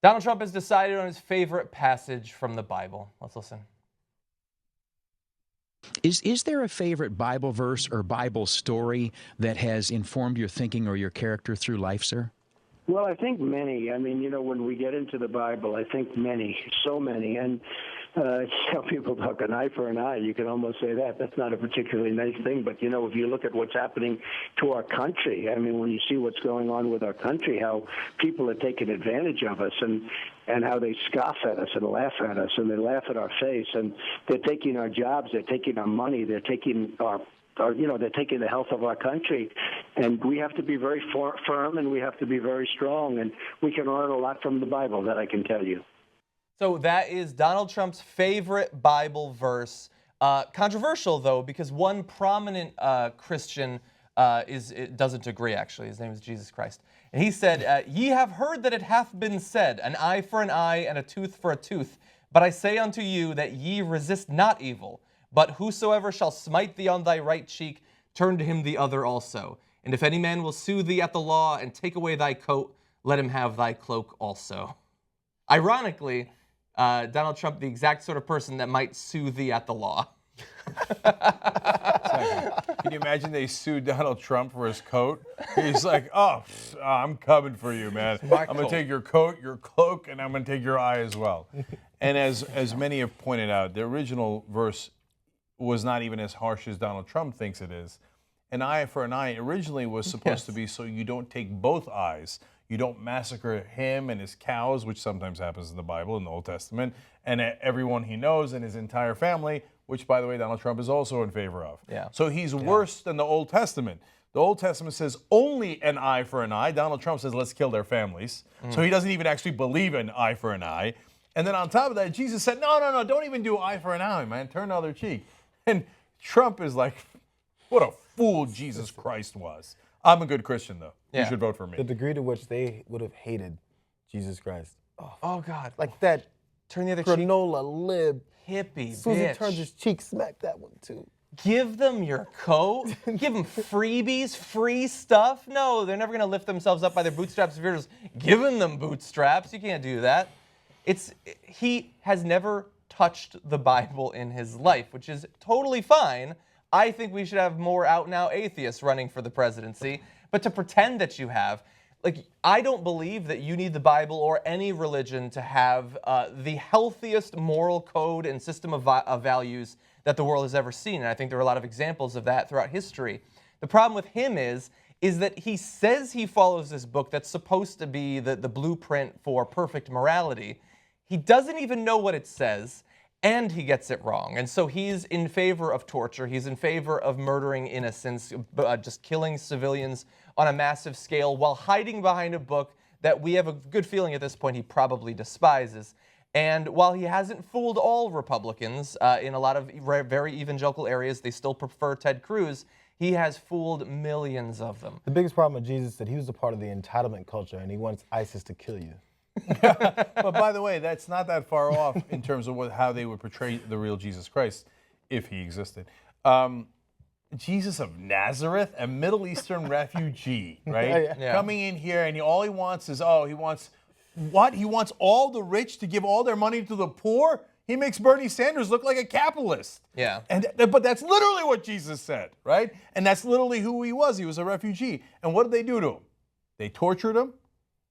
Donald Trump has decided on his favorite passage from the Bible. Let's listen. Is there a favorite Bible verse or Bible story that has informed your thinking or your character through life, sir? Well, I think many. I mean, when we get into the Bible, I think many, so many. And people talk an eye for an eye. You can almost say that. That's not a particularly nice thing. But, if you look at what's happening to our country, I mean, when you see what's going on with our country, how people are taking advantage of us and how they scoff at us and laugh at us and they laugh at our face. And they're taking our jobs. They're taking our money. They're taking they're taking the health of our country. And we have to be very firm and we have to be very strong. And we can learn a lot from the Bible, that I can tell you. So that is Donald Trump's favorite Bible verse. Controversial, though, because one prominent Christian doesn't agree, actually. His name is Jesus Christ. And he said, "Ye have heard that it hath been said, an eye for an eye and a tooth for a tooth. But I say unto you that ye resist not evil. But whosoever shall smite thee on thy right cheek, turn to him the other also. And if any man will sue thee at the law and take away thy coat, let him have thy cloak also." Ironically, Donald Trump, the exact sort of person that might sue thee at the law. Can you imagine they sued Donald Trump for his coat? He's like, oh, I'm coming for you, man. I'm going to take your coat, your cloak, and I'm going to take your eye as well. And as many have pointed out, the original verse was not even as harsh as Donald Trump thinks it is. An eye for an eye originally was supposed to be so you don't take both eyes. You don't massacre him and his cows, which sometimes happens in the Bible, in the Old Testament, and everyone he knows and his entire family, which, by the way, Donald Trump is also in favor of. Yeah. So he's worse than the Old Testament. The Old Testament says only an eye for an eye. Donald Trump says let's kill their families. So he doesn't even actually believe in eye for an eye. And then on top of that, Jesus said, no, don't even do eye for an eye, man. Turn the other cheek. And Trump is like, what a fool Jesus Christ was. I'm a good Christian, though. Yeah. You should vote for me. The degree to which they would have hated Jesus Christ. Oh, God. Like that Turn the other cheek. granola lib. Hippie, As soon as he bitch. turns his cheek, smack that one too. Give them your coat. Give them freebies, free stuff. No, they're never going to lift themselves up by their bootstraps if you're just giving them bootstraps. You can't do that. He has never touched the Bible in his life, which is totally fine. I think we should have more out-and-out atheists running for the presidency. But to pretend that you have, I don't believe that you need the Bible or any religion to have the healthiest moral code and system of values that the world has ever seen. And I think there are a lot of examples of that throughout history. The problem with him is that he says he follows this book that's supposed to be the blueprint for perfect morality. He doesn't even know what it says, and he gets it wrong. And so he's in favor of torture. He's in favor of murdering innocents, just killing civilians on a massive scale while hiding behind a book that we have a good feeling at this point he probably despises. And while he hasn't fooled all Republicans, in a lot of very evangelical areas, they still prefer Ted Cruz, he has fooled millions of them. The biggest problem with Jesus is that he was a part of the entitlement culture and he wants ISIS to kill you. But by the way, that's not that far off in terms of how they would portray the real Jesus Christ, if he existed. Jesus of Nazareth, a Middle Eastern refugee, right? Yeah. Coming in here, and all he wants is, he wants what? He wants all the rich to give all their money to the poor? He makes Bernie Sanders look like a capitalist. Yeah. But that's literally what Jesus said, right? And that's literally who he was. He was a refugee. And what did they do to him? They tortured him,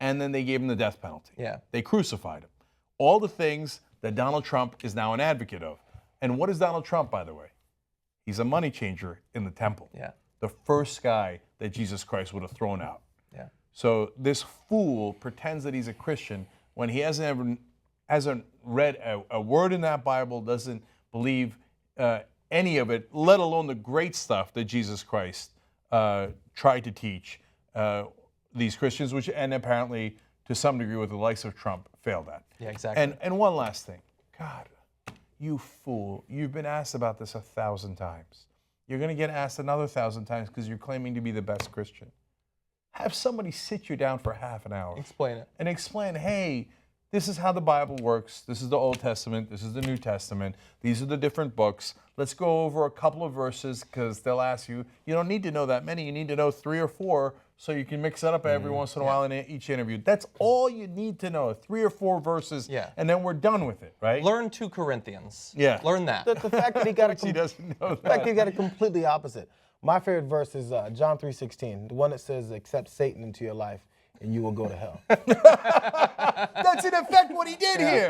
and then they gave him the death penalty. Yeah. They crucified him. All the things that Donald Trump is now an advocate of. And what is Donald Trump, by the way? He's a money changer in the temple. Yeah. The first guy that Jesus Christ would have thrown out. Yeah. So this fool pretends that he's a Christian when he hasn't read a word in that Bible, doesn't believe any of it, let alone the great stuff that Jesus Christ tried to teach these Christians, and apparently to some degree with the likes of Trump failed at. Yeah, exactly. And one last thing. God, you fool. You've been asked about this 1,000 times. You're going to get asked another 1,000 times because you're claiming to be the best Christian. Have somebody sit you down for half an hour. Explain it. And explain, hey, this is how the Bible works. This is the Old Testament. This is the New Testament. These are the different books. Let's go over a couple of verses because they'll ask you. You don't need to know that many. You need to know 3 or 4 so you can mix it up every once in a while in each interview. That's all you need to know, 3 or 4 verses, and then we're done with it, right? Learn 2 Corinthians. Yeah. Learn that. The fact that he got it, He doesn't know the fact that he that. got it completely opposite. My favorite verse is John 3:16, the one that says, "Accept Satan into your life, and you will go to hell." That's in effect what he did here.